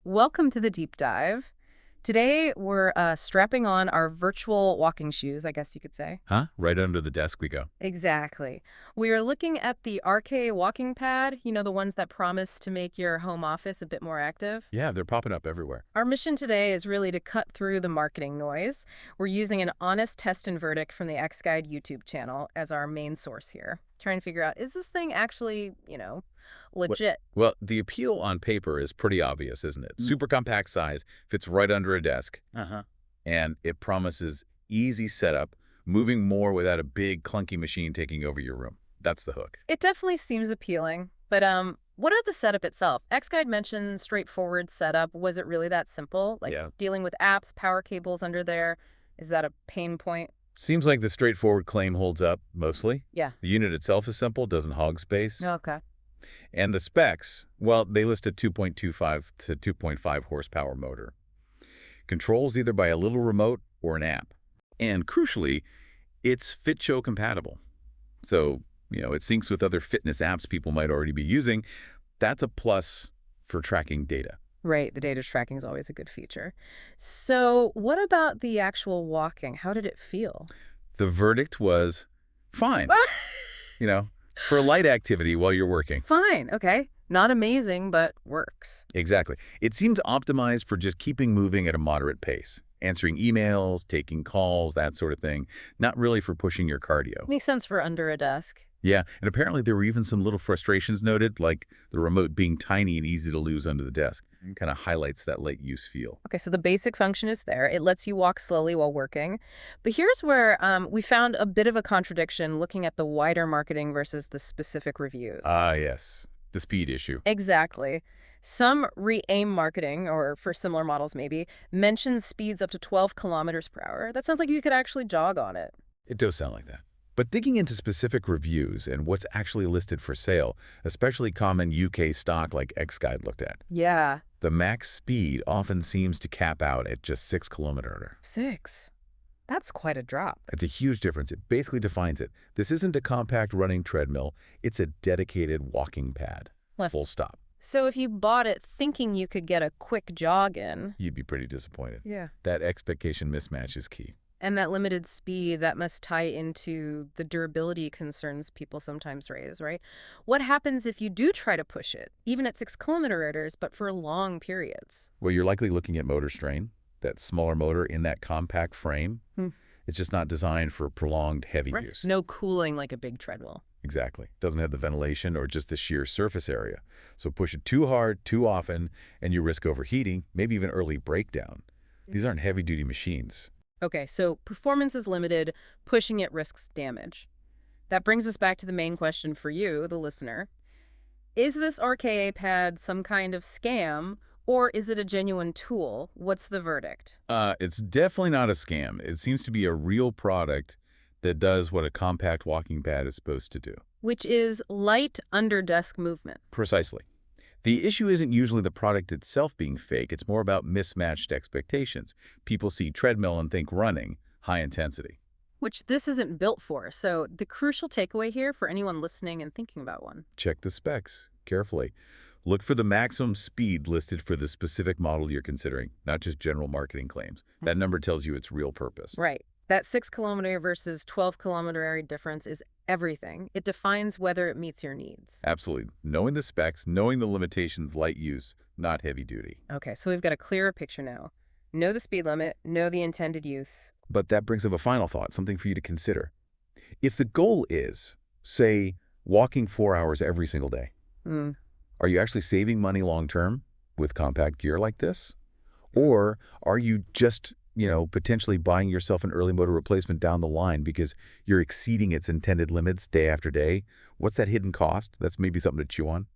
Welcome to the deep dive. Today, we're strapping on our virtual walking shoes, I guess you could say. Huh? Right under the desk we go. Exactly. We are looking at the REKA Walking Pad, the ones that promise to make your home office a bit more active. Yeah, they're popping up everywhere. Our mission today is really to cut through the marketing noise. We're using an honest test and verdict from the X-Guide YouTube channel as our main source here. Trying to figure out, is this thing actually, legit? Well, the appeal on paper is pretty obvious, isn't it? Super compact size, fits right under a desk, and it promises easy setup, moving more without a big, clunky machine taking over your room. That's the hook. It definitely seems appealing, but what about the setup itself? X-Guide mentioned straightforward setup. Was it really that simple? Like dealing with apps, power cables under there, is that a pain point? Seems like the straightforward claim holds up, mostly. Yeah. The unit itself is simple, doesn't hog space. Okay. And the specs, well, they list a 2.25 to 2.5 horsepower motor. Controls either by a little remote or an app. And crucially, it's FitShow compatible. So, it syncs with other fitness apps people might already be using. That's a plus for tracking data. Right, the data tracking is always a good feature. So what about the actual walking? How did it feel? The verdict was fine. For light activity while you're working. Fine, okay. Not amazing, but works. Exactly. It seems optimized for just keeping moving at a moderate pace. Answering emails, taking calls, that sort of thing. Not really for pushing your cardio. Makes sense for under a desk. Yeah, and apparently there were even some little frustrations noted, like the remote being tiny and easy to lose under the desk. Kind of highlights that late use feel. Okay, so the basic function is there. It lets you walk slowly while working. But here's where we found a bit of a contradiction looking at the wider marketing versus the specific reviews. Ah, yes. The speed issue. Exactly. Some re-aim marketing, or for similar models maybe, mentions speeds up to 12 kilometers per hour. That sounds like you could actually jog on it. It does sound like that. But digging into specific reviews and what's actually listed for sale, especially common UK stock like X-Guide looked at. Yeah. The max speed often seems to cap out at just 6 kilometers. 6? That's quite a drop. It's a huge difference. It basically defines it. This isn't a compact running treadmill. It's a dedicated walking pad. Full stop. So if you bought it thinking you could get a quick jog in, You'd be pretty disappointed. Yeah. That expectation mismatch is key. And that limited speed, that must tie into the durability concerns people sometimes raise, right? What happens if you do try to push it, even at 6 kilometers, but for long periods? Well, you're likely looking at motor strain, that smaller motor in that compact frame. It's just not designed for prolonged heavy use. No cooling like a big treadmill. Exactly. Doesn't have the ventilation or just the sheer surface area. So push it too hard, too often, and you risk overheating, maybe even early breakdown. These aren't heavy-duty machines. Okay, so performance is limited, pushing it risks damage. That brings us back to the main question for you, the listener. Is this RKA pad some kind of scam, or is it a genuine tool? What's the verdict? It's definitely not a scam. It seems to be a real product that does what a compact walking pad is supposed to do. Which is light under-desk movement. Precisely. The issue isn't usually the product itself being fake. It's more about mismatched expectations. People see treadmill and think running, high intensity. Which this isn't built for. So the crucial takeaway here for anyone listening and thinking about one. Check the specs carefully. Look for the maximum speed listed for the specific model you're considering, not just general marketing claims. That number tells you its real purpose. Right. That 6 kilometer versus 12 kilometer area difference is everything. It defines whether it meets your needs. Absolutely. Knowing the specs, knowing the limitations, light use, not heavy duty. Okay, so we've got a clearer picture now. Know the speed limit, know the intended use. But that brings up a final thought, something for you to consider. If the goal is, say, walking 4 hours every single day, are you actually saving money long-term with compact gear like this? Or are you just potentially buying yourself an early motor replacement down the line because you're exceeding its intended limits day after day? What's that hidden cost? That's maybe something to chew on.